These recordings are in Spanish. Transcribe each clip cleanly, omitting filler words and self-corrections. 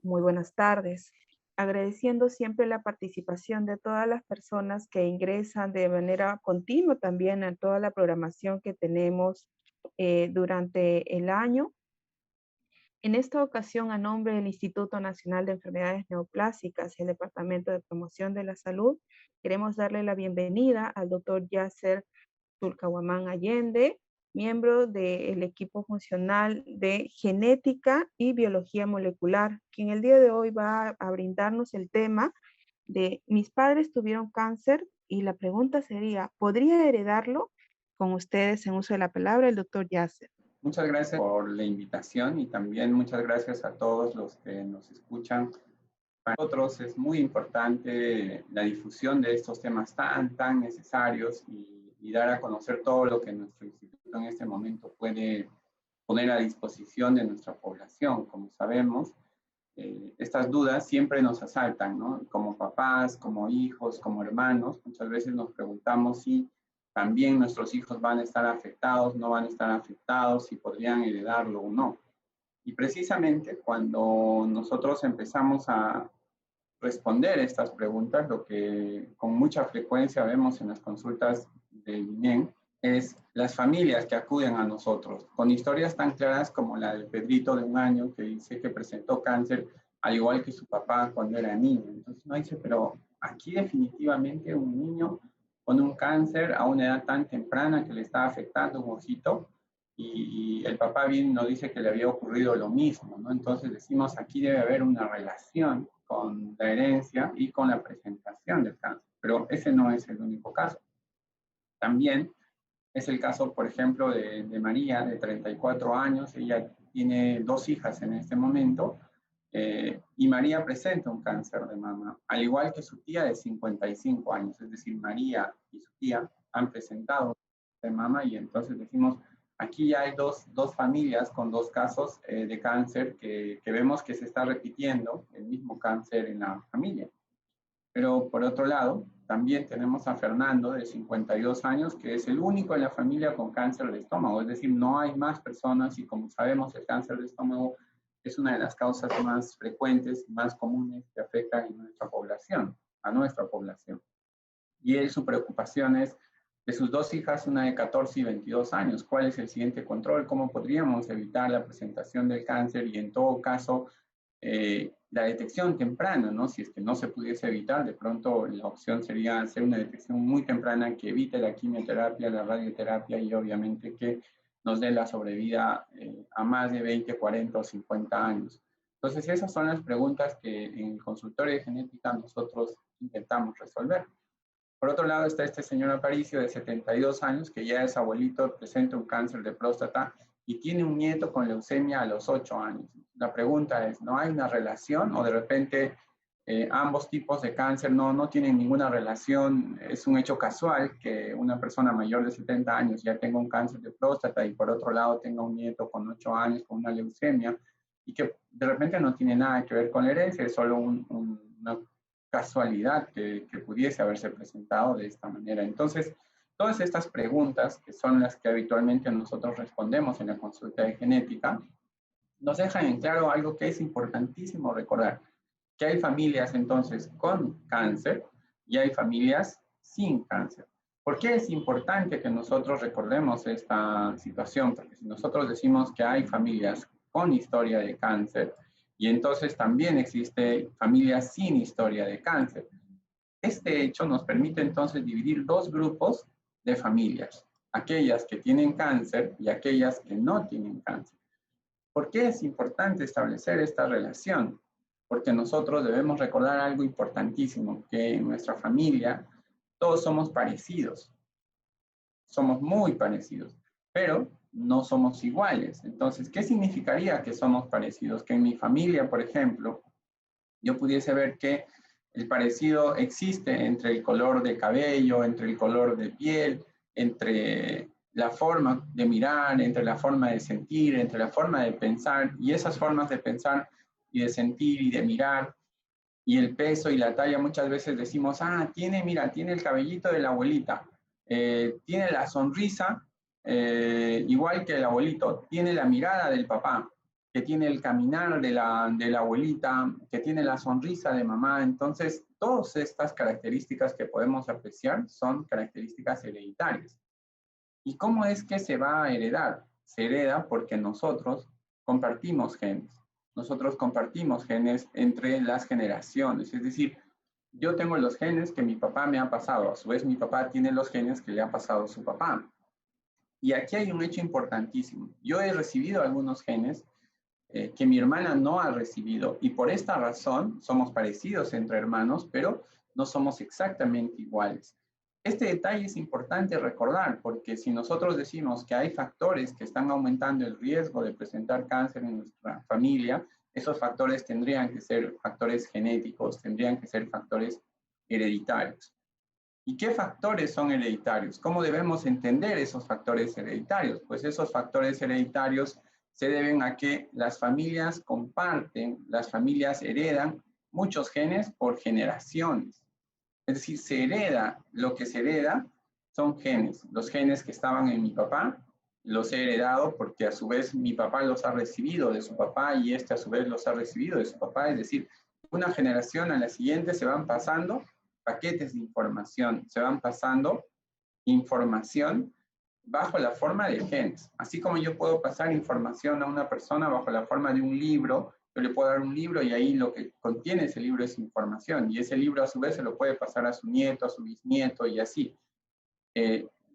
Muy buenas tardes. Agradeciendo siempre la participación de todas las personas que ingresan de manera continua también a toda la programación que tenemos durante el año. En esta ocasión, a nombre del Instituto Nacional de Enfermedades Neoplásicas y el Departamento de Promoción de la Salud, queremos darle la bienvenida al doctor Yasser Tulcahuamán Allende, miembro del equipo funcional de genética y biología molecular, quien el día de hoy va a brindarnos el tema de mis padres tuvieron cáncer y la pregunta sería, ¿podría heredarlo? Con ustedes en uso de la palabra, el doctor Yasser. Muchas gracias por la invitación y también muchas gracias a todos los que nos escuchan. Para nosotros es muy importante la difusión de estos temas tan necesarios y dar a conocer todo lo que nuestro instituto en este momento puede poner a disposición de nuestra población. Como sabemos, estas dudas siempre nos asaltan, ¿no? Como papás, como hijos, como hermanos, muchas veces nos preguntamos si también nuestros hijos van a estar afectados, no van a estar afectados, si podrían heredarlo o no. Y precisamente cuando nosotros empezamos a responder estas preguntas, lo que con mucha frecuencia vemos en las consultas del INEM es las familias que acuden a nosotros, con historias tan claras como la del Pedrito de 1 año que dice que presentó cáncer al igual que su papá cuando era niño. Entonces uno dice, pero aquí definitivamente un niño con un cáncer a una edad tan temprana que le está afectando un ojito, y el papá bien nos dice que le había ocurrido lo mismo, ¿no? Entonces decimos, aquí debe haber una relación con la herencia y con la presentación del cáncer, pero ese no es el único caso. También es el caso, por ejemplo, de María, de 34 años, ella tiene 2 hijas en este momento, y María presenta un cáncer de mama, al igual que su tía de 55 años, es decir, María y su tía han presentado cáncer de mama y entonces decimos, aquí ya hay dos familias con 2 casos de cáncer que vemos que se está repitiendo el mismo cáncer en la familia. Pero por otro lado, también tenemos a Fernando, de 52 años, que es el único en la familia con cáncer de estómago. Es decir, no hay más personas y como sabemos, el cáncer de estómago es una de las causas más frecuentes y más comunes que afectan a nuestra población. Y él, su preocupación es de sus 2 hijas, una de 14 y 22 años, ¿cuál es el siguiente control? ¿Cómo podríamos evitar la presentación del cáncer? Y en todo caso, la detección temprana, ¿no? Si es que no se pudiese evitar, de pronto la opción sería hacer una detección muy temprana que evite la quimioterapia, la radioterapia y obviamente que nos dé la sobrevida a más de 20, 40 o 50 años. Entonces, esas son las preguntas que en el consultorio de genética nosotros intentamos resolver. Por otro lado está este señor Aparicio de 72 años, que ya es abuelito, presenta un cáncer de próstata y tiene un nieto con leucemia a los 8 años. La pregunta es, ¿no hay una relación o de repente ambos tipos de cáncer no tienen ninguna relación? Es un hecho casual que una persona mayor de 70 años ya tenga un cáncer de próstata y por otro lado tenga un nieto con 8 años con una leucemia y que de repente no tiene nada que ver con la herencia, es solo una casualidad que pudiese haberse presentado de esta manera. Entonces, todas estas preguntas, que son las que habitualmente nosotros respondemos en la consulta de genética, nos dejan en claro algo que es importantísimo recordar, que hay familias entonces con cáncer y hay familias sin cáncer. ¿Por qué es importante que nosotros recordemos esta situación? Porque si nosotros decimos que hay familias con historia de cáncer y entonces también existe familias sin historia de cáncer, este hecho nos permite entonces dividir 2 grupos de familias, aquellas que tienen cáncer y aquellas que no tienen cáncer. ¿Por qué es importante establecer esta relación? Porque nosotros debemos recordar algo importantísimo, que en nuestra familia todos somos parecidos, somos muy parecidos, pero no somos iguales. Entonces, ¿qué significaría que somos parecidos? Que en mi familia, por ejemplo, yo pudiese ver que el parecido existe entre el color de cabello, entre el color de piel, entre la forma de mirar, entre la forma de sentir, entre la forma de pensar, y esas formas de pensar y de sentir y de mirar, y el peso y la talla, muchas veces decimos, mira, tiene el cabellito de la abuelita, tiene la sonrisa igual que el abuelito, tiene la mirada del papá. que tiene el caminar de la abuelita, que tiene la sonrisa de mamá. Entonces, todas estas características que podemos apreciar son características hereditarias. ¿Y cómo es que se va a heredar? Se hereda porque nosotros compartimos genes. Nosotros compartimos genes entre las generaciones. Es decir, yo tengo los genes que mi papá me ha pasado. A su vez, mi papá tiene los genes que le ha pasado a su papá. Y aquí hay un hecho importantísimo. Yo he recibido algunos genes que mi hermana no ha recibido. Y por esta razón somos parecidos entre hermanos, pero no somos exactamente iguales. Este detalle es importante recordar, porque si nosotros decimos que hay factores que están aumentando el riesgo de presentar cáncer en nuestra familia, esos factores tendrían que ser factores genéticos, tendrían que ser factores hereditarios. ¿Y qué factores son hereditarios? ¿Cómo debemos entender esos factores hereditarios? Pues esos factores hereditarios se deben a que las familias comparten, las familias heredan muchos genes por generaciones. Es decir, se hereda, lo que se hereda son genes. Los genes que estaban en mi papá los he heredado porque a su vez mi papá los ha recibido de su papá y este a su vez los ha recibido de su papá. Es decir, una generación a la siguiente se van pasando paquetes de información, se van pasando información bajo la forma de genes. Así como yo puedo pasar información a una persona bajo la forma de un libro, yo le puedo dar un libro y ahí lo que contiene ese libro es información. Y ese libro a su vez se lo puede pasar a su nieto, a su bisnieto y así.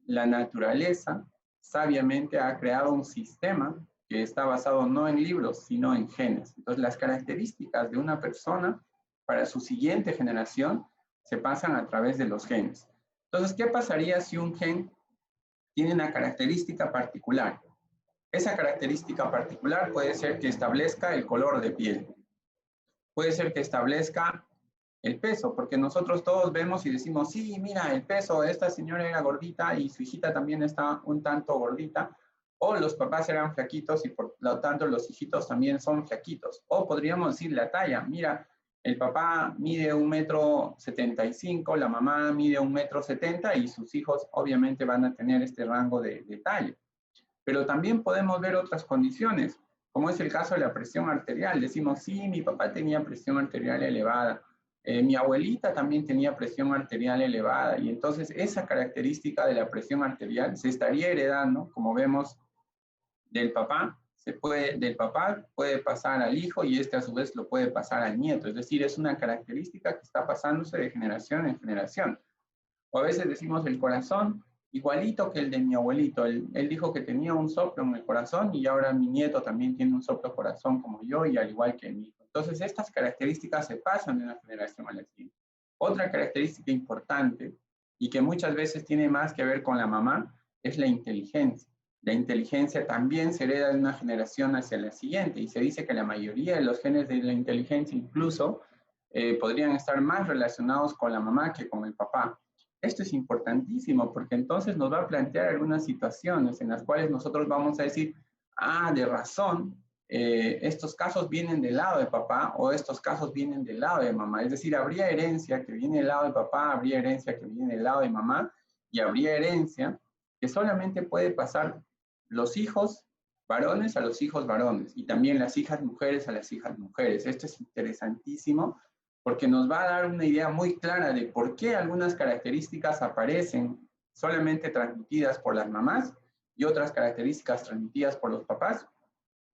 La naturaleza sabiamente ha creado un sistema que está basado no en libros, sino en genes. Entonces, las características de una persona para su siguiente generación se pasan a través de los genes. Entonces, ¿qué pasaría si un gen tiene una característica particular? Esa característica particular puede ser que establezca el color de piel. Puede ser que establezca el peso, porque nosotros todos vemos y decimos, sí, mira, el peso, esta señora era gordita y su hijita también está un tanto gordita, o los papás eran flaquitos y por lo tanto los hijitos también son flaquitos. O podríamos decir la talla, mira, el papá mide 1,75 m, la mamá mide 1,70 m y sus hijos obviamente van a tener este rango de talla. Pero también podemos ver otras condiciones, como es el caso de la presión arterial. Decimos, sí, mi papá tenía presión arterial elevada, mi abuelita también tenía presión arterial elevada, y entonces esa característica de la presión arterial se estaría heredando, como vemos, del papá. Del papá puede pasar al hijo y este a su vez lo puede pasar al nieto. Es decir, es una característica que está pasándose de generación en generación. O a veces decimos el corazón, igualito que el de mi abuelito. Él dijo que tenía un soplo en el corazón y ahora mi nieto también tiene un soplo corazón como yo y al igual que mi hijo. Entonces, estas características se pasan de una generación a la siguiente. Otra característica importante y que muchas veces tiene más que ver con la mamá es la inteligencia. La inteligencia también se hereda de una generación hacia la siguiente y se dice que la mayoría de los genes de la inteligencia incluso podrían estar más relacionados con la mamá que con el papá. Esto es importantísimo porque entonces nos va a plantear algunas situaciones en las cuales nosotros vamos a decir, ah, de razón, estos casos vienen del lado de papá o estos casos vienen del lado de mamá. Es decir, habría herencia que viene del lado de papá, habría herencia que viene del lado de mamá y habría herencia que solamente puede pasar los hijos varones a los hijos varones y también las hijas mujeres a las hijas mujeres. Esto es interesantísimo porque nos va a dar una idea muy clara de por qué algunas características aparecen solamente transmitidas por las mamás y otras características transmitidas por los papás.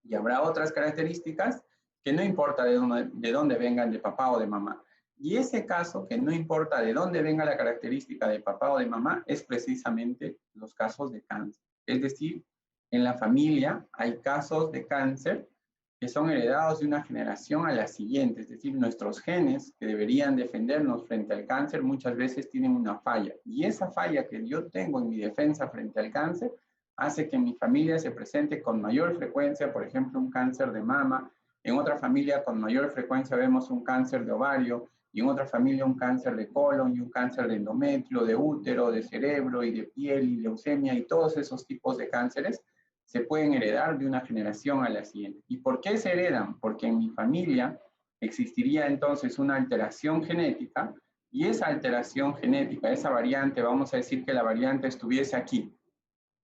Y habrá otras características que no importa de dónde vengan, de papá o de mamá. Y ese caso, que no importa de dónde venga la característica de papá o de mamá, es precisamente los casos de cáncer. Es decir, en la familia hay casos de cáncer que son heredados de una generación a la siguiente, es decir, nuestros genes que deberían defendernos frente al cáncer muchas veces tienen una falla. Y esa falla que yo tengo en mi defensa frente al cáncer hace que en mi familia se presente con mayor frecuencia, por ejemplo, un cáncer de mama, en otra familia con mayor frecuencia vemos un cáncer de ovario, y en otra familia un cáncer de colon, y un cáncer de endometrio, de útero, de cerebro, y de piel, y leucemia, y todos esos tipos de cánceres se pueden heredar de una generación a la siguiente. ¿Y por qué se heredan? Porque en mi familia existiría entonces una alteración genética, y esa alteración genética, esa variante, vamos a decir que la variante estuviese aquí,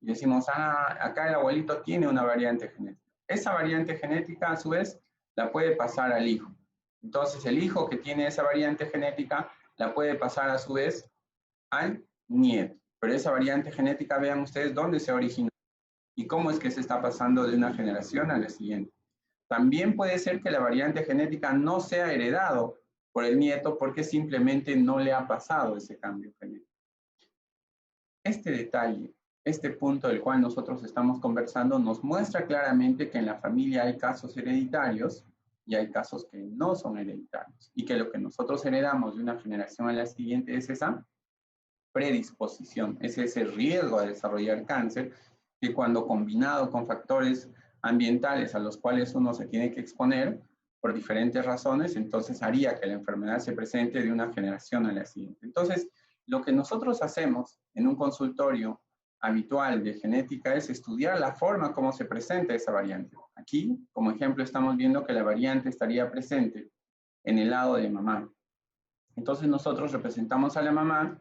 y decimos, ah, acá el abuelito tiene una variante genética. esa variante genética, a su vez, la puede pasar al hijo. Entonces, el hijo que tiene esa variante genética la puede pasar a su vez al nieto. Pero esa variante genética, vean ustedes dónde se originó y cómo es que se está pasando de una generación a la siguiente. También puede ser que la variante genética no sea heredado por el nieto porque simplemente no le ha pasado ese cambio genético. Este detalle, este punto del cual nosotros estamos conversando, nos muestra claramente que en la familia hay casos hereditarios y hay casos que no son hereditarios, y que lo que nosotros heredamos de una generación a la siguiente es esa predisposición, es ese riesgo a desarrollar cáncer, que cuando combinado con factores ambientales a los cuales uno se tiene que exponer por diferentes razones, entonces haría que la enfermedad se presente de una generación a la siguiente. Entonces, lo que nosotros hacemos en un consultorio habitual de genética es estudiar la forma como se presenta esa variante. Aquí, como ejemplo, estamos viendo que la variante estaría presente en el lado de mamá. Entonces nosotros representamos a la mamá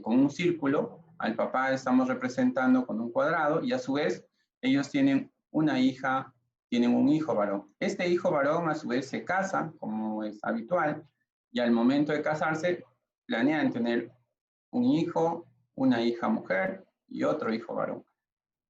con un círculo, al papá estamos representando con un cuadrado, y a su vez ellos tienen una hija, tienen un hijo varón. Este hijo varón a su vez se casa, como es habitual, y al momento de casarse planean tener un hijo, una hija mujer y otro hijo varón.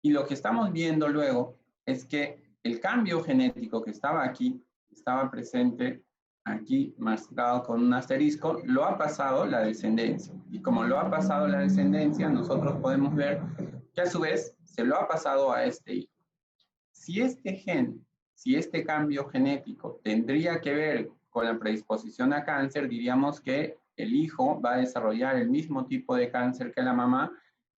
Y lo que estamos viendo luego es que el cambio genético que estaba aquí, estaba presente aquí marcado con un asterisco, lo ha pasado la descendencia. Y como lo ha pasado la descendencia, nosotros podemos ver que a su vez se lo ha pasado a este hijo. Si este gen, si este cambio genético tendría que ver con la predisposición a cáncer, diríamos que el hijo va a desarrollar el mismo tipo de cáncer que la mamá,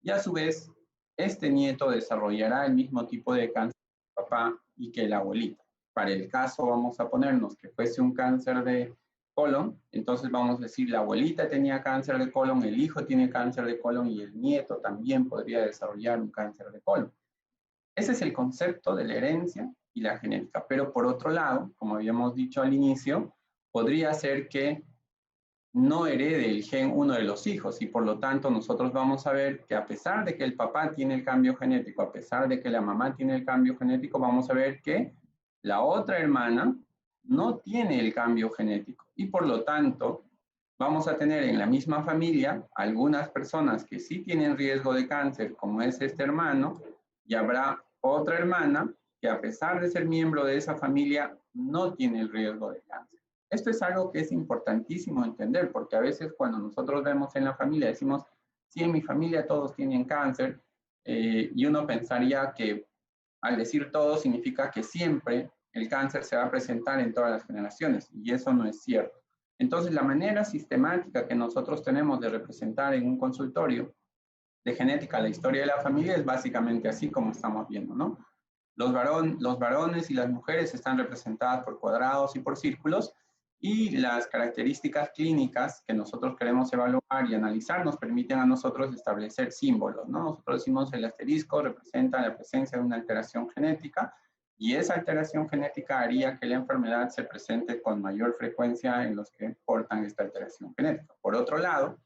y a su vez este nieto desarrollará el mismo tipo de cáncer que el papá y que la abuelita. Para el caso, vamos a ponernos que fuese un cáncer de colon, entonces vamos a decir la abuelita tenía cáncer de colon, el hijo tiene cáncer de colon y el nieto también podría desarrollar un cáncer de colon. Ese es el concepto de la herencia y la genética. Pero por otro lado, como habíamos dicho al inicio, podría ser que no herede el gen uno de los hijos, y por lo tanto nosotros vamos a ver que a pesar de que el papá tiene el cambio genético, a pesar de que la mamá tiene el cambio genético, vamos a ver que la otra hermana no tiene el cambio genético, y por lo tanto vamos a tener en la misma familia algunas personas que sí tienen riesgo de cáncer, como es este hermano, y habrá otra hermana que a pesar de ser miembro de esa familia no tiene el riesgo de cáncer. Esto es algo que es importantísimo entender, porque a veces cuando nosotros vemos en la familia decimos, sí, en mi familia todos tienen cáncer, y uno pensaría que al decir todo significa que siempre el cáncer se va a presentar en todas las generaciones, y eso no es cierto. Entonces, la manera sistemática que nosotros tenemos de representar en un consultorio de genética la historia de la familia es básicamente así como estamos viendo, ¿no? Los varones y las mujeres están representadas por cuadrados y por círculos, y las características clínicas que nosotros queremos evaluar y analizar nos permiten a nosotros establecer símbolos, ¿no? Nosotros decimos el asterisco representa la presencia de una alteración genética, y esa alteración genética haría que la enfermedad se presente con mayor frecuencia en los que portan esta alteración genética. Por otro lado,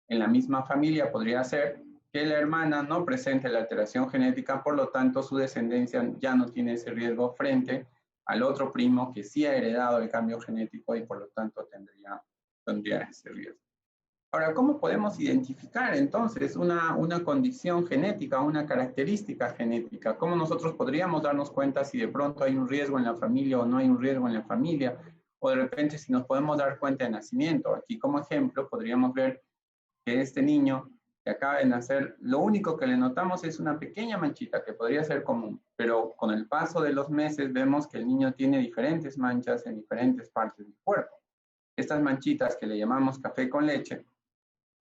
en la misma familia podría ser que la hermana no presente la alteración genética, por lo tanto su descendencia ya no tiene ese riesgo frente al otro primo que sí ha heredado el cambio genético y por lo tanto tendría ese riesgo. Ahora, ¿cómo podemos identificar entonces una condición genética, una característica genética? ¿Cómo nosotros podríamos darnos cuenta si de pronto hay un riesgo en la familia o no hay un riesgo en la familia? O de repente si nos podemos dar cuenta de nacimiento. Aquí como ejemplo podríamos ver que este niño que acaba de nacer, lo único que le notamos es una pequeña manchita que podría ser común, pero con el paso de los meses vemos que el niño tiene diferentes manchas en diferentes partes del cuerpo. Estas manchitas que le llamamos café con leche,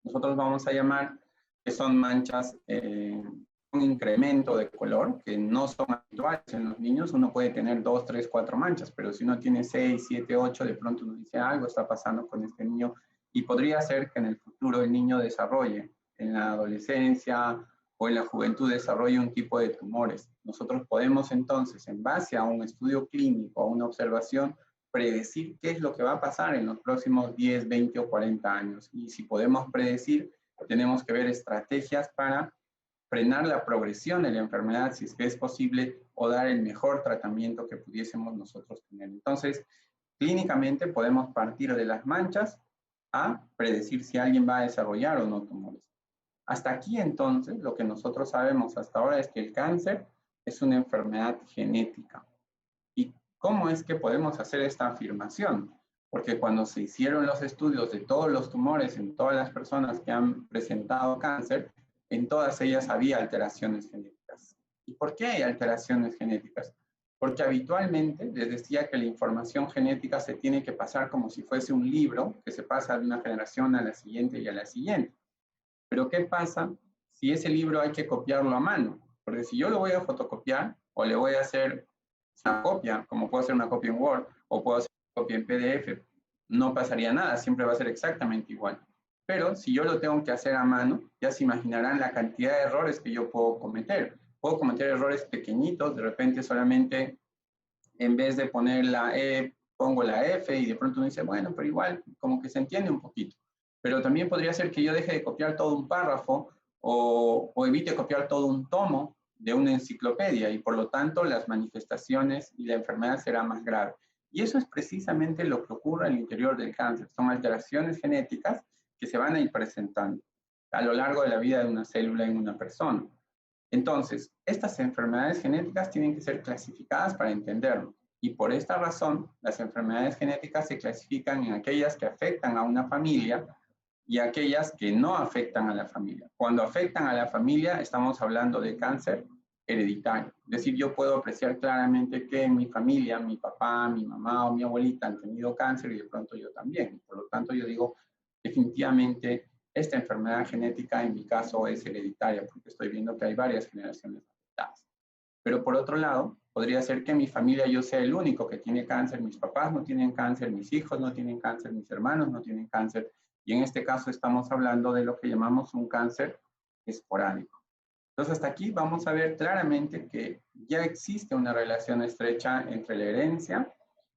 nosotros vamos a llamar que son manchas, un incremento de color, que no son habituales en los niños. Uno puede tener 2, 3, 4 manchas, pero si uno tiene 6, 7, 8, de pronto uno dice algo está pasando con este niño, y podría ser que en el futuro el niño desarrolle, en la adolescencia o en la juventud desarrolle un tipo de tumores. Nosotros podemos entonces, en base a un estudio clínico, a una observación, predecir qué es lo que va a pasar en los próximos 10, 20 o 40 años. Y si podemos predecir, tenemos que ver estrategias para frenar la progresión de la enfermedad si es que es posible o dar el mejor tratamiento que pudiésemos nosotros tener. Entonces, clínicamente podemos partir de las manchas a predecir si alguien va a desarrollar o no tumores. Hasta aquí entonces lo que nosotros sabemos hasta ahora es que el cáncer es una enfermedad genética. ¿Y cómo es que podemos hacer esta afirmación? Porque cuando se hicieron los estudios de todos los tumores en todas las personas que han presentado cáncer, en todas ellas había alteraciones genéticas. ¿Y por qué hay alteraciones genéticas? Porque habitualmente les decía que la información genética se tiene que pasar como si fuese un libro que se pasa de una generación a la siguiente y a la siguiente. Pero ¿qué pasa si ese libro hay que copiarlo a mano? Porque si yo lo voy a fotocopiar o le voy a hacer una copia, como puedo hacer una copia en Word o puedo hacer una copia en PDF, no pasaría nada, siempre va a ser exactamente igual. Pero si yo lo tengo que hacer a mano, ya se imaginarán la cantidad de errores que yo puedo cometer. Puedo cometer errores pequeñitos, de repente solamente en vez de poner la E, pongo la F y de pronto uno dice, bueno, pero igual como que se entiende un poquito. Pero también podría ser que yo deje de copiar todo un párrafo o evite copiar todo un tomo de una enciclopedia y por lo tanto las manifestaciones y la enfermedad será más grave. Y eso es precisamente lo que ocurre al interior del cáncer. Son alteraciones genéticas que se van a ir presentando a lo largo de la vida de una célula en una persona. Entonces, estas enfermedades genéticas tienen que ser clasificadas para entenderlo. Y por esta razón, las enfermedades genéticas se clasifican en aquellas que afectan a una familia y aquellas que no afectan a la familia. Cuando afectan a la familia, estamos hablando de cáncer hereditario. Es decir, yo puedo apreciar claramente que en mi familia, mi papá, mi mamá o mi abuelita han tenido cáncer y de pronto yo también. Por lo tanto, yo digo, definitivamente, esta enfermedad genética en mi caso es hereditaria, porque estoy viendo que hay varias generaciones afectadas. Pero por otro lado, podría ser que en mi familia yo sea el único que tiene cáncer, mis papás no tienen cáncer, mis hijos no tienen cáncer, mis hermanos no tienen cáncer, y en este caso estamos hablando de lo que llamamos un cáncer esporádico. Entonces hasta aquí vamos a ver claramente que ya existe una relación estrecha entre la herencia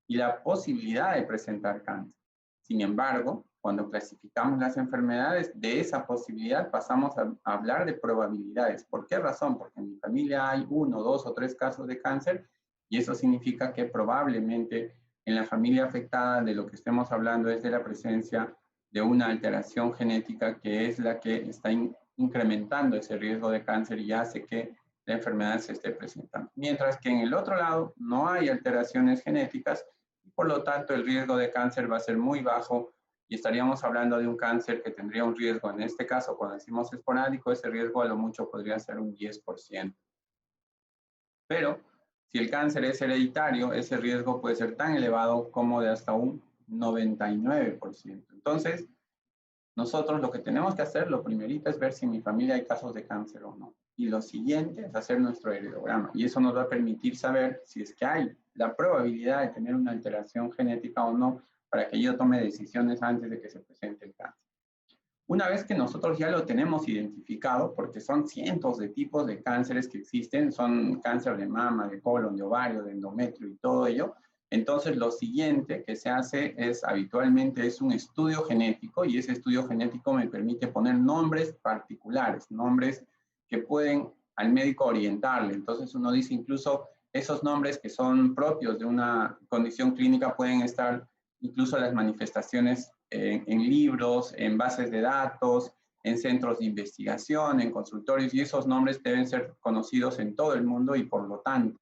y la posibilidad de presentar cáncer. Sin embargo, cuando clasificamos las enfermedades, de esa posibilidad pasamos a hablar de probabilidades. ¿Por qué razón? Porque en mi familia hay 1, 2 o 3 casos de cáncer y eso significa que probablemente en la familia afectada de lo que estemos hablando es de la presencia de una alteración genética que es la que está incrementando ese riesgo de cáncer y hace que la enfermedad se esté presentando. Mientras que en el otro lado no hay alteraciones genéticas y por lo tanto el riesgo de cáncer va a ser muy bajo y estaríamos hablando de un cáncer que tendría un riesgo, en este caso cuando decimos esporádico, ese riesgo a lo mucho podría ser un 10%. Pero si el cáncer es hereditario, ese riesgo puede ser tan elevado como de hasta un 99%. Entonces, nosotros lo que tenemos que hacer, lo primerito es ver si en mi familia hay casos de cáncer o no. Y lo siguiente es hacer nuestro heredograma. Y eso nos va a permitir saber si es que hay la probabilidad de tener una alteración genética o no para que yo tome decisiones antes de que se presente el cáncer. Una vez que nosotros ya lo tenemos identificado, porque son cientos de tipos de cánceres que existen, son cáncer de mama, de colon, de ovario, de endometrio y todo ello, entonces lo siguiente que se hace es habitualmente es un estudio genético y ese estudio genético me permite poner nombres particulares, nombres que pueden al médico orientarle. Entonces uno dice incluso esos nombres que son propios de una condición clínica pueden estar incluso las manifestaciones en libros, en bases de datos, en centros de investigación, en consultorios y esos nombres deben ser conocidos en todo el mundo y por lo tanto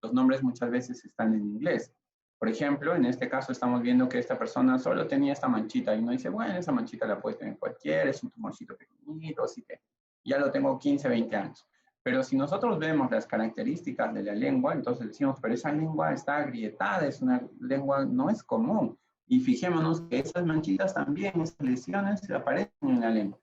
los nombres muchas veces están en inglés. Por ejemplo, en este caso estamos viendo que esta persona solo tenía esta manchita y uno dice, bueno, esa manchita la puede tener cualquiera, es un tumorcito pequeñito, así que ya lo tengo 15, 20 años. Pero si nosotros vemos las características de la lengua, entonces decimos, pero esa lengua está agrietada, es una lengua, no es común. Y fijémonos que esas manchitas también, esas lesiones, aparecen en la lengua.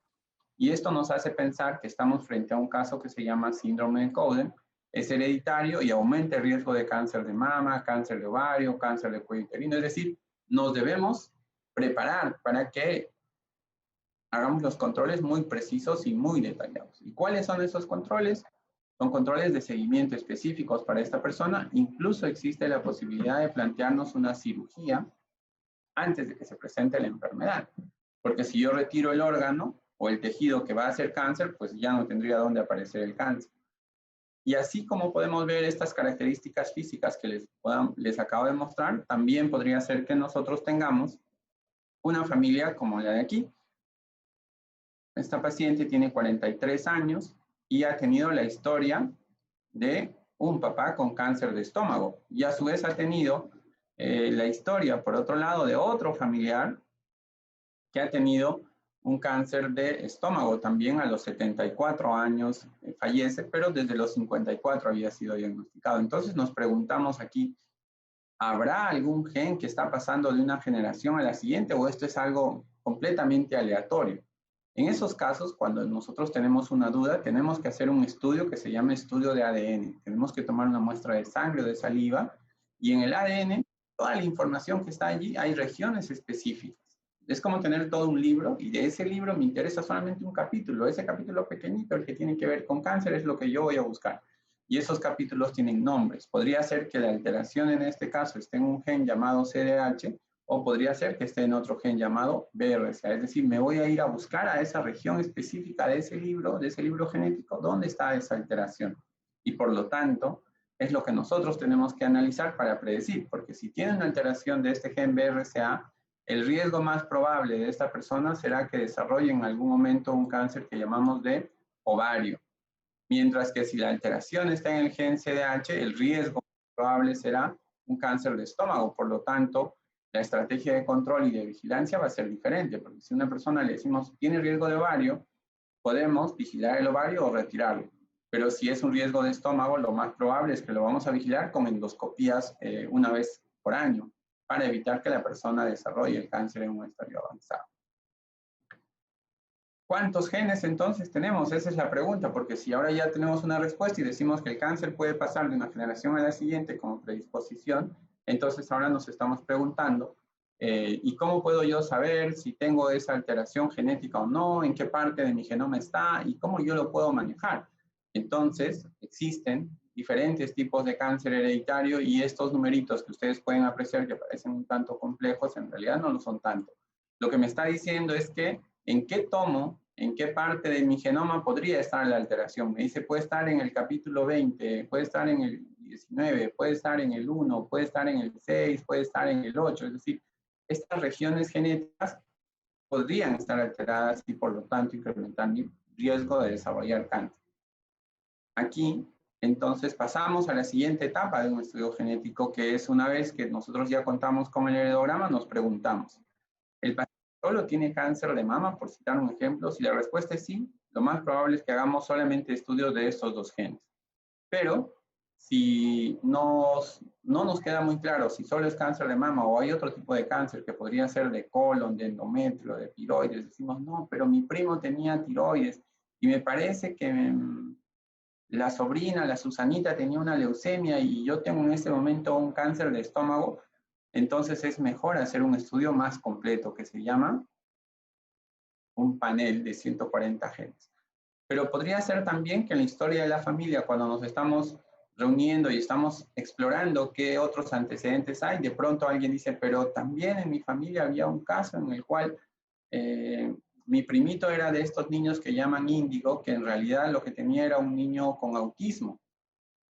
Y esto nos hace pensar que estamos frente a un caso que se llama síndrome de Cohen, es hereditario y aumenta el riesgo de cáncer de mama, cáncer de ovario, cáncer de cuello uterino. Es decir, nos debemos preparar para que hagamos los controles muy precisos y muy detallados. ¿Y cuáles son esos controles? Son controles de seguimiento específicos para esta persona. Incluso existe la posibilidad de plantearnos una cirugía antes de que se presente la enfermedad. Porque si yo retiro el órgano, o el tejido que va a hacer cáncer, pues ya no tendría dónde aparecer el cáncer. Y así como podemos ver estas características físicas que les acabo de mostrar, también podría ser que nosotros tengamos una familia como la de aquí. Esta paciente tiene 43 años y ha tenido la historia de un papá con cáncer de estómago. Y a su vez ha tenido la historia, por otro lado, de otro familiar que ha tenido un cáncer de estómago. También a los 74 años fallece, pero desde los 54 había sido diagnosticado. Entonces nos preguntamos aquí, ¿habrá algún gen que está pasando de una generación a la siguiente o esto es algo completamente aleatorio? En esos casos, cuando nosotros tenemos una duda, tenemos que hacer un estudio que se llama estudio de ADN. Tenemos que tomar una muestra de sangre o de saliva y en el ADN, toda la información que está allí, hay regiones específicas. Es como tener todo un libro y de ese libro me interesa solamente un capítulo. Ese capítulo pequeñito, el que tiene que ver con cáncer, es lo que yo voy a buscar. Y esos capítulos tienen nombres. Podría ser que la alteración en este caso esté en un gen llamado CDH o podría ser que esté en otro gen llamado BRCA. Es decir, me voy a ir a buscar a esa región específica de ese libro genético, dónde está esa alteración. Y por lo tanto, es lo que nosotros tenemos que analizar para predecir, porque si tiene una alteración de este gen BRCA, el riesgo más probable de esta persona será que desarrolle en algún momento un cáncer que llamamos de ovario. Mientras que si la alteración está en el gen CDH, el riesgo probable será un cáncer de estómago. Por lo tanto, la estrategia de control y de vigilancia va a ser diferente, porque si a una persona le decimos tiene riesgo de ovario, podemos vigilar el ovario o retirarlo. Pero si es un riesgo de estómago, lo más probable es que lo vamos a vigilar con endoscopías una vez por año, para evitar que la persona desarrolle el cáncer en un estadio avanzado. ¿Cuántos genes entonces tenemos? Esa es la pregunta, porque si ahora ya tenemos una respuesta y decimos que el cáncer puede pasar de una generación a la siguiente como predisposición, entonces ahora nos estamos preguntando, ¿y cómo puedo yo saber si tengo esa alteración genética o no? ¿En qué parte de mi genoma está? ¿Y cómo yo lo puedo manejar? Entonces, existen diferentes tipos de cáncer hereditario y estos numeritos que ustedes pueden apreciar que parecen un tanto complejos, en realidad no lo son tanto. Lo que me está diciendo es que ¿en qué tomo, en qué parte de mi genoma podría estar la alteración? Me dice, puede estar en el capítulo 20, puede estar en el 19, puede estar en el 1, puede estar en el 6, puede estar en el 8. Es decir, estas regiones genéticas podrían estar alteradas y por lo tanto incrementar mi riesgo de desarrollar cáncer. Aquí, entonces, pasamos a la siguiente etapa de un estudio genético, que es una vez que nosotros ya contamos con el heredograma, nos preguntamos, ¿el paciente solo tiene cáncer de mama, por citar un ejemplo? Si la respuesta es sí, lo más probable es que hagamos solamente estudios de estos dos genes. Pero si no nos queda muy claro si solo es cáncer de mama o hay otro tipo de cáncer que podría ser de colon, de endometrio, de tiroides, decimos, no, pero mi primo tenía tiroides y me parece que la sobrina, la Susanita, tenía una leucemia y yo tengo en este momento un cáncer de estómago. Entonces es mejor hacer un estudio más completo que se llama un panel de 140 genes. Pero podría ser también que en la historia de la familia, cuando nos estamos reuniendo y estamos explorando qué otros antecedentes hay, de pronto alguien dice, pero también en mi familia había un caso en el cual mi primito era de estos niños que llaman índigo, que en realidad lo que tenía era un niño con autismo.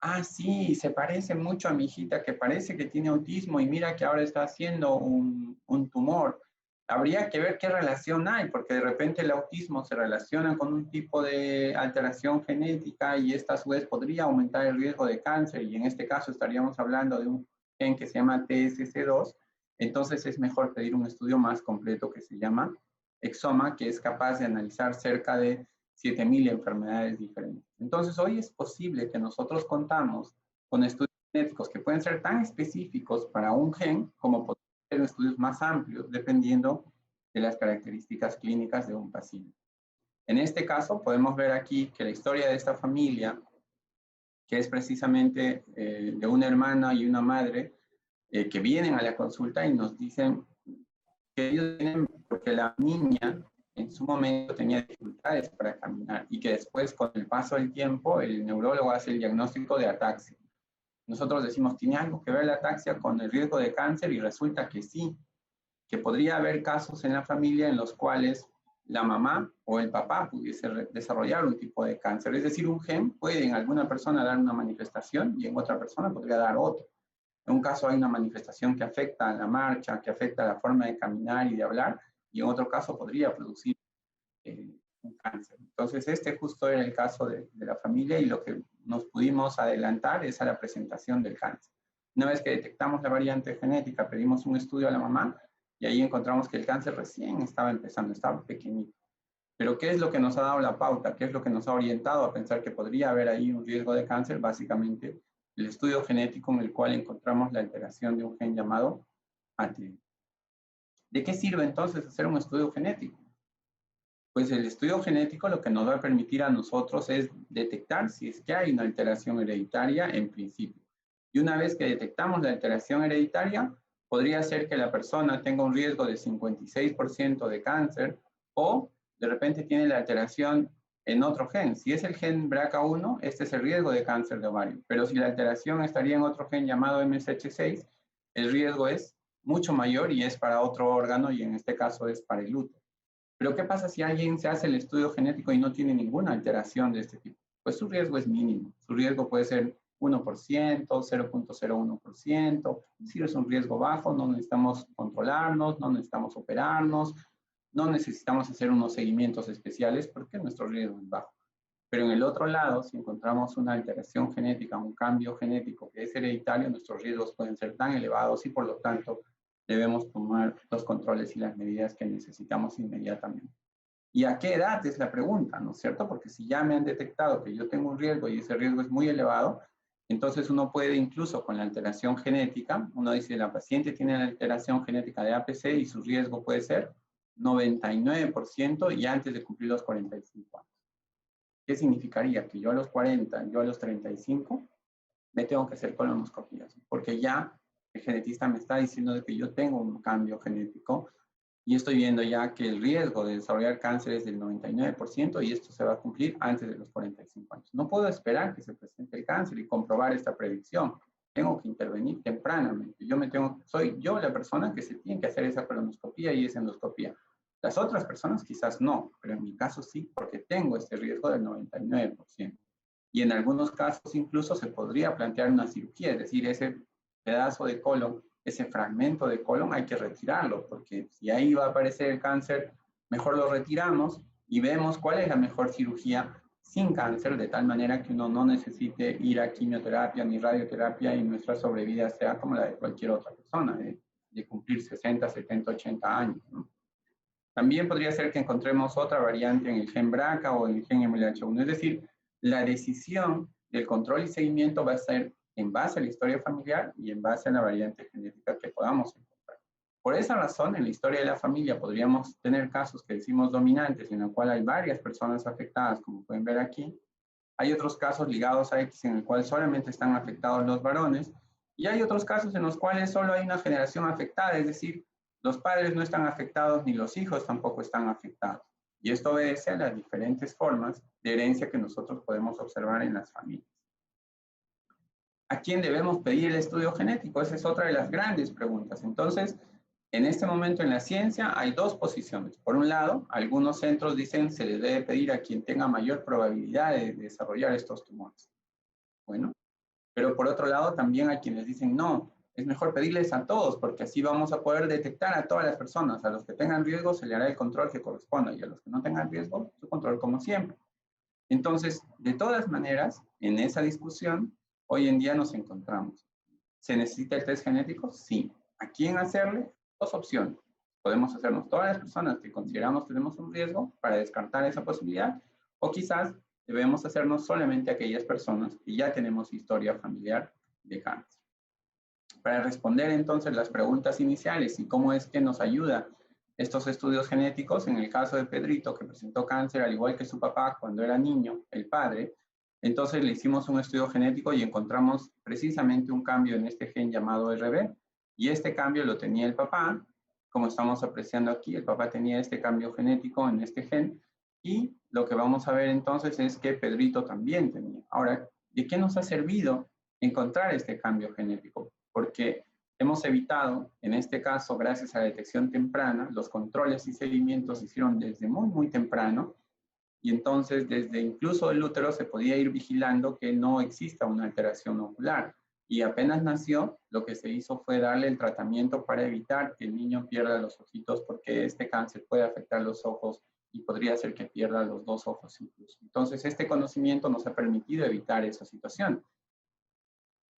Ah, sí, se parece mucho a mi hijita que parece que tiene autismo y mira que ahora está haciendo un tumor. Habría que ver qué relación hay, porque de repente el autismo se relaciona con un tipo de alteración genética y esta a su vez podría aumentar el riesgo de cáncer y en este caso estaríamos hablando de un gen que se llama TSC2. Entonces es mejor pedir un estudio más completo que se llama Exoma, que es capaz de analizar cerca de 7,000 enfermedades diferentes. Entonces, hoy es posible que nosotros contamos con estudios genéticos que pueden ser tan específicos para un gen como pueden ser estudios más amplios, dependiendo de las características clínicas de un paciente. En este caso, podemos ver aquí que la historia de esta familia, que es precisamente de una hermana y una madre, que vienen a la consulta y nos dicen que ellos tienen, porque la niña en su momento tenía dificultades para caminar y que después con el paso del tiempo el neurólogo hace el diagnóstico de ataxia. Nosotros decimos, ¿tiene algo que ver la ataxia con el riesgo de cáncer? Y resulta que sí, que podría haber casos en la familia en los cuales la mamá o el papá pudiese desarrollar un tipo de cáncer. Es decir, un gen puede en alguna persona dar una manifestación y en otra persona podría dar otra. En un caso hay una manifestación que afecta a la marcha, que afecta a la forma de caminar y de hablar, y en otro caso podría producir un cáncer. Entonces, este justo era el caso de la familia y lo que nos pudimos adelantar es a la presentación del cáncer. Una vez que detectamos la variante genética, pedimos un estudio a la mamá y ahí encontramos que el cáncer recién estaba empezando, estaba pequeñito. Pero ¿qué es lo que nos ha dado la pauta? ¿Qué es lo que nos ha orientado a pensar que podría haber ahí un riesgo de cáncer? Básicamente, el estudio genético en el cual encontramos la alteración de un gen llamado ATN. ¿De qué sirve entonces hacer un estudio genético? Pues el estudio genético lo que nos va a permitir a nosotros es detectar si es que hay una alteración hereditaria en principio. Y una vez que detectamos la alteración hereditaria, podría ser que la persona tenga un riesgo de 56% de cáncer o de repente tiene la alteración en otro gen. Si es el gen BRCA1, este es el riesgo de cáncer de ovario. Pero si la alteración estaría en otro gen llamado MSH6, el riesgo es mucho mayor y es para otro órgano y en este caso es para el útero. Pero ¿qué pasa si alguien se hace el estudio genético y no tiene ninguna alteración de este tipo? Pues su riesgo es mínimo. Su riesgo puede ser 1%, 0.01%, es decir, es un riesgo bajo, no necesitamos controlarnos, no necesitamos operarnos, no necesitamos hacer unos seguimientos especiales porque nuestro riesgo es bajo. Pero en el otro lado, si encontramos una alteración genética, un cambio genético que es hereditario, nuestros riesgos pueden ser tan elevados y por lo tanto debemos tomar los controles y las medidas que necesitamos inmediatamente. ¿Y a qué edad es la pregunta, no es cierto? Porque si ya me han detectado que yo tengo un riesgo y ese riesgo es muy elevado, entonces uno puede incluso con la alteración genética, uno dice la paciente tiene la alteración genética de APC y su riesgo puede ser 99% y antes de cumplir los 45 años. ¿Qué significaría? Que yo a los 40, yo a los 35, me tengo que hacer colonoscopías, porque ya el genetista me está diciendo de que yo tengo un cambio genético y estoy viendo ya que el riesgo de desarrollar cáncer es del 99% y esto se va a cumplir antes de los 45 años. No puedo esperar que se presente el cáncer y comprobar esta predicción. Tengo que intervenir tempranamente. Soy yo la persona que se tiene que hacer esa colonoscopía y esa endoscopía. Las otras personas quizás no, pero en mi caso sí, porque tengo este riesgo del 99%. Y en algunos casos incluso se podría plantear una cirugía, es decir, ese pedazo de colon, ese fragmento de colon hay que retirarlo, porque si ahí va a aparecer el cáncer, mejor lo retiramos y vemos cuál es la mejor cirugía sin cáncer, de tal manera que uno no necesite ir a quimioterapia ni radioterapia y nuestra sobrevida sea como la de cualquier otra persona, de cumplir 60, 70, 80 años, ¿no? También podría ser que encontremos otra variante en el gen BRCA o en el gen MLH1, es decir, la decisión del control y seguimiento va a ser en base a la historia familiar y en base a la variante genética que podamos encontrar. Por esa razón, en la historia de la familia podríamos tener casos que decimos dominantes, en el cual hay varias personas afectadas, como pueden ver aquí. Hay otros casos ligados a X en el cual solamente están afectados los varones, y hay otros casos en los cuales solo hay una generación afectada, es decir, los padres no están afectados ni los hijos tampoco están afectados. Y esto obedece a las diferentes formas de herencia que nosotros podemos observar en las familias. ¿A quién debemos pedir el estudio genético? Esa es otra de las grandes preguntas. Entonces, en este momento en la ciencia hay dos posiciones. Por un lado, algunos centros dicen se le debe pedir a quien tenga mayor probabilidad de desarrollar estos tumores. Bueno, pero por otro lado también hay quienes dicen no, es mejor pedirles a todos porque así vamos a poder detectar a todas las personas. A los que tengan riesgo se le hará el control que corresponda y a los que no tengan riesgo, su control como siempre. Entonces, de todas maneras, en esa discusión, hoy en día nos encontramos. ¿Se necesita el test genético? Sí. ¿A quién hacerle? Dos opciones. Podemos hacernos todas las personas que consideramos tenemos un riesgo para descartar esa posibilidad, o quizás debemos hacernos solamente aquellas personas que ya tenemos historia familiar de cáncer. Para responder entonces las preguntas iniciales y cómo es que nos ayuda estos estudios genéticos, en el caso de Pedrito, que presentó cáncer al igual que su papá cuando era niño, el padre, entonces le hicimos un estudio genético y encontramos precisamente un cambio en este gen llamado RB, y este cambio lo tenía el papá, como estamos apreciando aquí, el papá tenía este cambio genético en este gen, y lo que vamos a ver entonces es que Pedrito también tenía. Ahora, ¿de qué nos ha servido encontrar este cambio genético? Porque hemos evitado, en este caso, gracias a la detección temprana, los controles y seguimientos se hicieron desde muy, muy temprano, y entonces desde incluso el útero se podía ir vigilando que no exista una alteración ocular. Y apenas nació, lo que se hizo fue darle el tratamiento para evitar que el niño pierda los ojitos, porque este cáncer puede afectar los ojos y podría hacer que pierda los dos ojos incluso. Entonces, este conocimiento nos ha permitido evitar esa situación,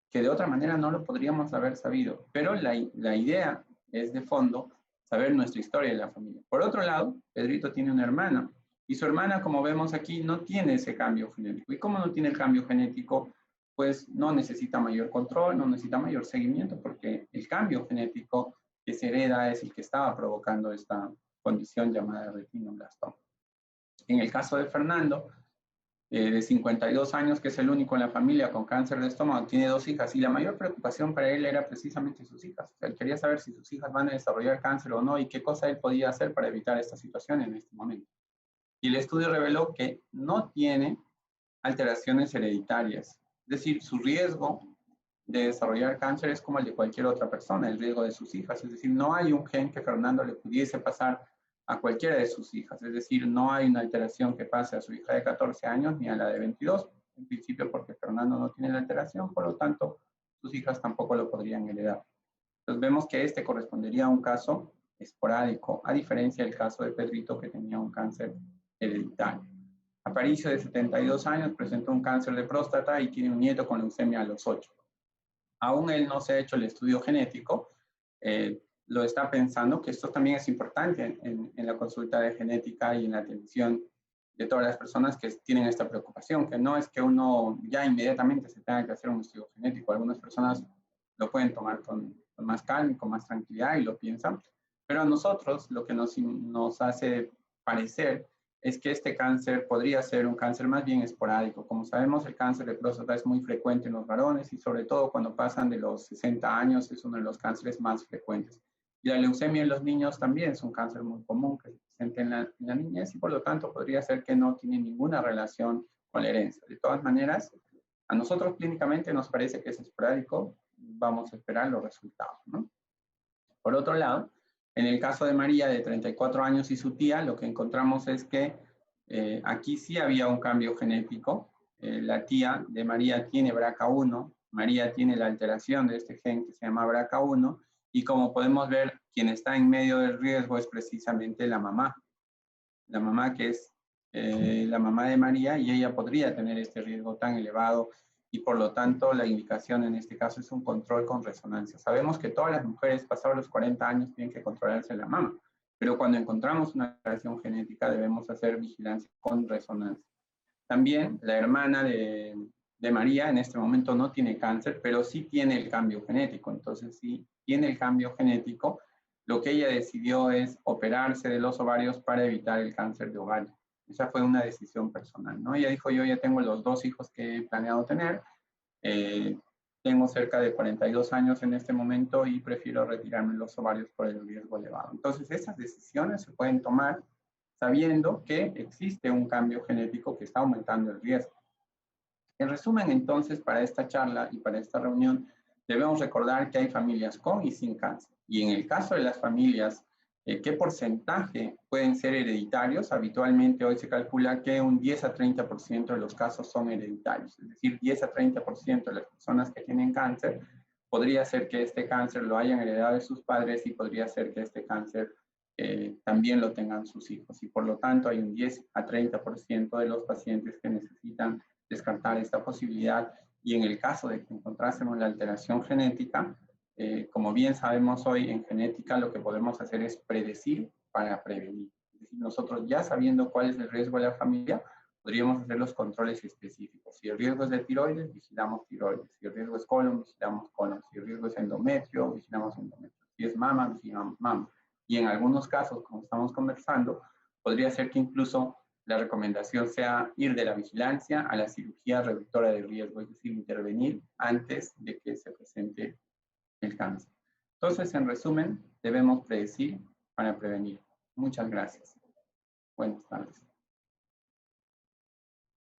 que de otra manera no lo podríamos haber sabido. Pero la idea es de fondo saber nuestra historia de la familia. Por otro lado, Pedrito tiene una hermana, y su hermana, como vemos aquí, no tiene ese cambio genético. Y como no tiene el cambio genético, pues no necesita mayor control, no necesita mayor seguimiento, porque el cambio genético que se hereda es el que estaba provocando esta condición llamada retinoblastoma. En el caso de Fernando, de 52 años, que es el único en la familia con cáncer de estómago, tiene 2 hijas, y la mayor preocupación para él era precisamente sus hijas. O sea, él quería saber si sus hijas van a desarrollar cáncer o no, y qué cosa él podía hacer para evitar esta situación en este momento. Y el estudio reveló que no tiene alteraciones hereditarias. Es decir, su riesgo de desarrollar cáncer es como el de cualquier otra persona, el riesgo de sus hijas. Es decir, no hay un gen que Fernando le pudiese pasar a cualquiera de sus hijas. Es decir, no hay una alteración que pase a su hija de 14 años ni a la de 22, en principio porque Fernando no tiene la alteración, por lo tanto, sus hijas tampoco lo podrían heredar. Entonces vemos que este correspondería a un caso esporádico, a diferencia del caso de Pedrito, que tenía un cáncer hereditario. Aparicio, de 72 años, presentó un cáncer de próstata y tiene un nieto con leucemia a los 8. Aún él no se ha hecho el estudio genético, lo está pensando, que esto también es importante en la consulta de genética y en la atención de todas las personas que tienen esta preocupación, que no es que uno ya inmediatamente se tenga que hacer un estudio genético. Algunas personas lo pueden tomar con más calma, con más tranquilidad y lo piensan, pero a nosotros lo que nos hace parecer es que este cáncer podría ser un cáncer más bien esporádico. Como sabemos, el cáncer de próstata es muy frecuente en los varones, y sobre todo cuando pasan de los 60 años es uno de los cánceres más frecuentes. Y la leucemia en los niños también es un cáncer muy común que se presenta en la niñez, y por lo tanto podría ser que no tiene ninguna relación con la herencia. De todas maneras, a nosotros clínicamente nos parece que es esporádico. Vamos a esperar los resultados, ¿no? Por otro lado, en el caso de María, de 34 años, y su tía, lo que encontramos es que aquí sí había un cambio genético. La tía de María tiene BRCA1, María tiene la alteración de este gen que se llama BRCA1, y como podemos ver, quien está en medio del riesgo es precisamente la mamá que es la mamá de María, y ella podría tener este riesgo tan elevado, y por lo tanto la indicación en este caso es un control con resonancia. Sabemos que todas las mujeres pasadas los 40 años tienen que controlarse la mama, pero cuando encontramos una alteración genética debemos hacer vigilancia con resonancia. También la hermana de María en este momento no tiene cáncer, pero sí tiene el cambio genético. Entonces, sí tiene el cambio genético, lo que ella decidió es operarse de los ovarios para evitar el cáncer de ovario. Esa fue una decisión personal, ¿no? Ella dijo, yo ya tengo los 2 hijos que he planeado tener, tengo cerca de 42 años en este momento y prefiero retirarme los ovarios por el riesgo elevado. Entonces, esas decisiones se pueden tomar sabiendo que existe un cambio genético que está aumentando el riesgo. En resumen, entonces, para esta charla y para esta reunión, debemos recordar que hay familias con y sin cáncer. Y en el caso de las familias, ¿qué porcentaje pueden ser hereditarios? Habitualmente hoy se calcula que un 10 a 30% de los casos son hereditarios. Es decir, 10 a 30% de las personas que tienen cáncer, podría ser que este cáncer lo hayan heredado de sus padres, y podría ser que este cáncer también lo tengan sus hijos. Y por lo tanto, hay un 10 a 30% de los pacientes que necesitan descartar esta posibilidad. Y en el caso de que encontrásemos la alteración genética, como bien sabemos hoy en genética, lo que podemos hacer es predecir para prevenir. Es decir, nosotros ya sabiendo cuál es el riesgo de la familia, podríamos hacer los controles específicos. Si el riesgo es de tiroides, vigilamos tiroides. Si el riesgo es colon, vigilamos colon. Si el riesgo es endometrio, vigilamos endometrio. Si es mama, vigilamos mama. Y en algunos casos, como estamos conversando, podría ser que incluso la recomendación sea ir de la vigilancia a la cirugía reductora de riesgo, es decir, intervenir antes de que se presente el cáncer. Entonces, en resumen, debemos predecir para prevenir. Muchas gracias. Buenas tardes.